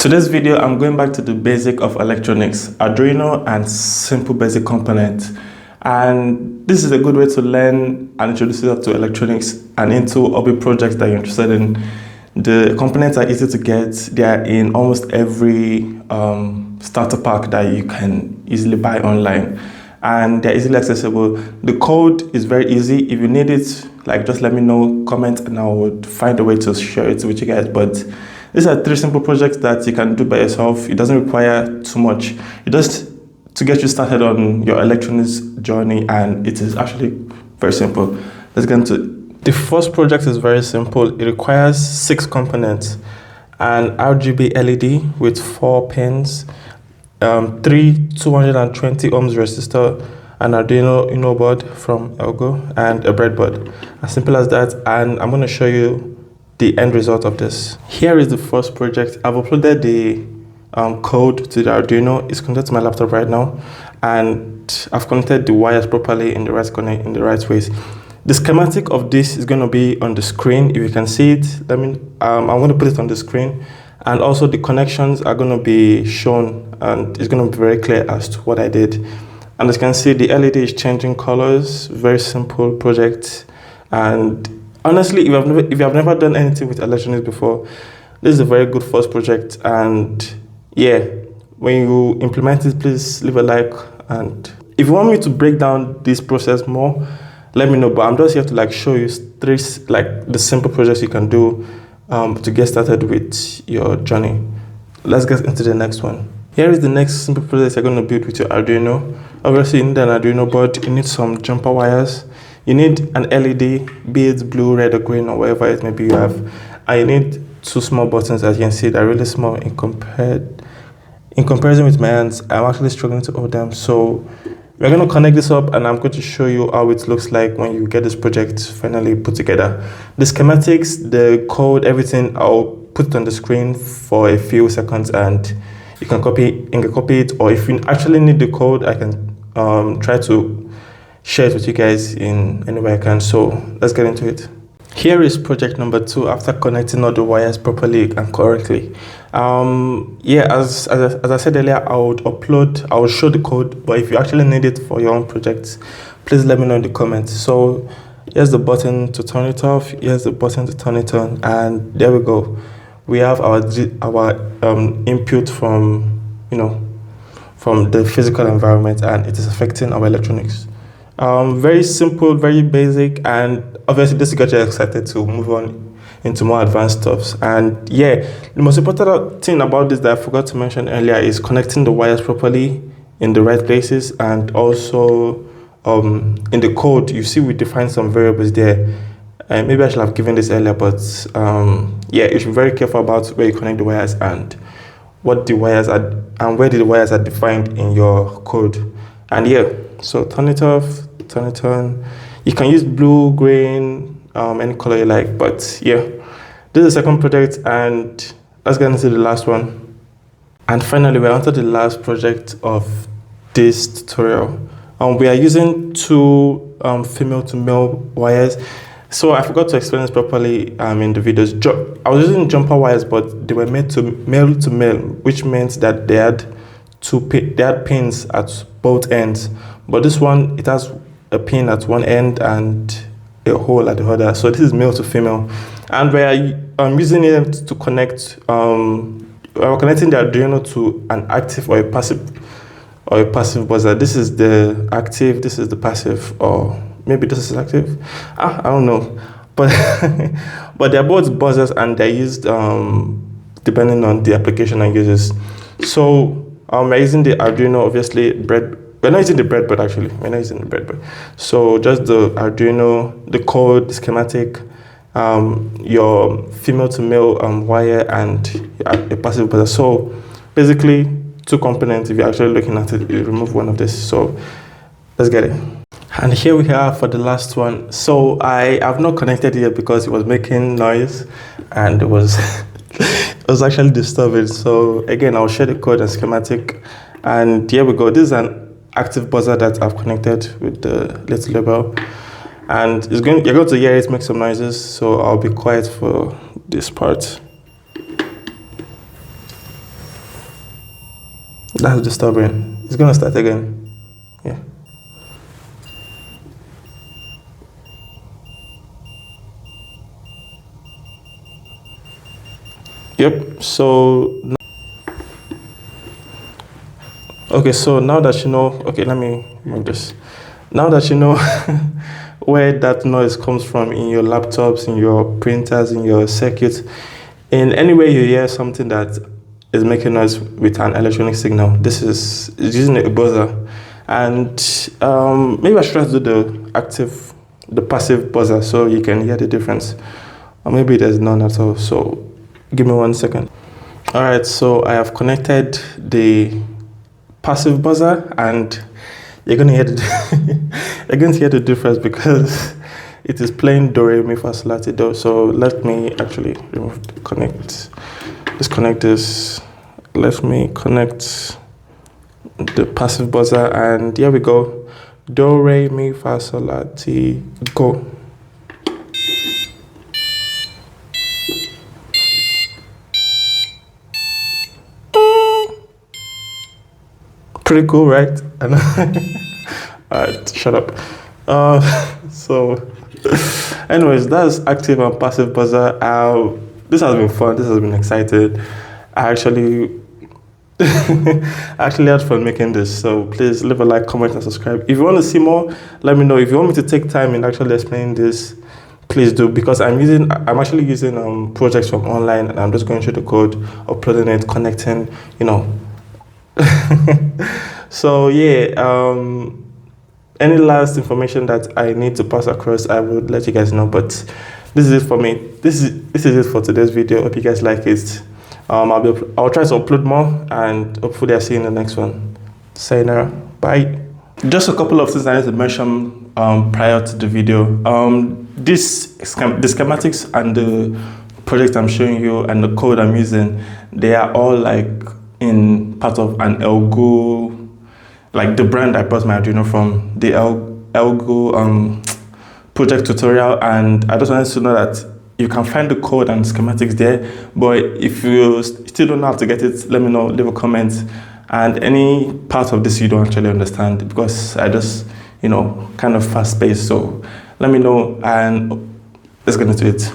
Today's video, I'm going back to the basic of electronics, Arduino and simple basic components. And this is a good way to learn and introduce yourself to electronics and into hobby projects that you're interested in. The components are easy to get. They are in almost every starter pack that you can easily buy online. And they're easily accessible. The code is very easy. If you need it, just let me know, comment, and I would find a way to share it with you guys. But these are 3 simple projects that you can do by yourself. It doesn't require too much. It just to get you started on your electronics journey, and it is actually very simple. Let's get into it. The first project is very simple. It requires 6 components: an RGB LED with 4 pins, 3 220 ohms resistor, an Arduino Uno board from Elgo, and a breadboard. As simple as that. And I'm going to show you the end result of this. Here is the first project. I've uploaded the code to the Arduino. It's connected to my laptop right now, and I've connected the wires properly in the right ways. The schematic of this is going to be on the screen. If you can see it, I'm going to put it on the screen, and also the connections are going to be shown, and it's going to be very clear as to what I did. And as you can see, the LED is changing colors. Very simple project. And honestly, if you have never done anything with electronics before, this is a very good first project. And yeah, when you implement it, please leave a like. And if you want me to break down this process more, let me know. But I'm just here to show you 3 the simple projects you can do to get started with your journey. Let's get into the next one. Here is the next simple project you're going to build with your Arduino. Obviously, you need an Arduino board. You need some jumper wires. You need an LED, be it blue, red, or green, or whatever it may be you have. And you need 2 small buttons, as you can see. They're really small in comparison with my hands. I'm actually struggling to hold them. So we're going to connect this up, and I'm going to show you how it looks like when you get this project finally put together. The schematics, the code, everything, I'll put it on the screen for a few seconds, and you can copy it. Or if you actually need the code, I can try to share it with you guys in any way I can. So let's get into it. Here is project number 2 after connecting all the wires properly and correctly. As I said earlier, I will show the code, but if you actually need it for your own projects, please let me know in the comments. So here's the button to turn it off, here's the button to turn it on, and there we go. We have our input from the physical environment, and it is affecting our electronics. Very simple, very basic, and obviously this got you excited to move on into more advanced stuff. And yeah, the most important thing about this that I forgot to mention earlier is connecting the wires properly in the right places. And also in the code, you see we define some variables there. And maybe I should have given this earlier, but yeah, you should be very careful about where you connect the wires and what the wires are and where the wires are defined in your code. And yeah, so turn it off, turn it on. You can use blue, green, any color you like. But yeah, this is the second project, and let's get into the last one. And finally, we're onto the last project of this tutorial. We are using 2 female to male wires. So I forgot to explain this properly in the videos. I was using jumper wires, but they were made to male, which means that they had pins at both ends. But this one, it has a pin at one end and a hole at the other. So this is male to female, and we're using it to connect. We're connecting the Arduino to an active or a passive buzzer. This is the active. This is the passive, or maybe this is active. I don't know, but but they're both buzzers, and they're used depending on the application and uses. So we're using the Arduino, obviously. We're not using the breadboard, actually. We're not using the breadboard. So just the Arduino, the code, the schematic, your female to male wire, and a passive buzzer. So basically 2 components. If you're actually looking at it, you remove one of this. So let's get it. And here we are for the last one. So I have not connected it yet because it was making noise, and it was it was actually disturbing. So again, I'll share the code and schematic. And here we go. This is an active buzzer that I've connected with the little label, and you're going to hear it make some noises. So I'll be quiet for this part. That's disturbing. It's gonna start again. Yeah. Yep. So okay, so now that you know, okay, let me move this. Now that you know where that noise comes from in your laptops, in your printers, in your circuits, in any way you hear something that is making noise with an electronic signal, this is using a buzzer. And maybe I should try to do the passive buzzer so you can hear the difference. Or maybe there's none at all. So give me 1 second. All right, so I have connected the passive buzzer, and you're gonna hear you're going to hear the difference because it is playing do re mi fa sol la ti do. So let me actually remove disconnect this. Let me connect the passive buzzer, and here we go. Do re mi fa sol la ti go. Pretty cool, right? Alright, shut up. So, anyways, that's active and passive buzzer. This has been fun. This has been exciting. I actually actually had fun making this. So please leave a like, comment, and subscribe. If you want to see more, let me know. If you want me to take time in actually explaining this, please do, because I'm actually using projects from online, and I'm just going through the code, uploading it, connecting, you know. So yeah, any last information that I need to pass across, I would let you guys know. But this is it for me. This is it for today's video. Hope you guys like it. I'll try to upload more, and hopefully I'll see you in the next one. Sayonara. Bye. Just a couple of things I need to mention prior to the video. The schematics and the project I'm showing you and the code I'm using, they are all like in part of an Elgo, like the brand I bought my Arduino from, the Elgo project tutorial. And I just wanted to know that you can find the code and schematics there, but if you still don't know how to get it, let me know, leave a comment. And any part of this you don't actually understand, because I just, you know, kind of fast paced, so let me know and let's get into it.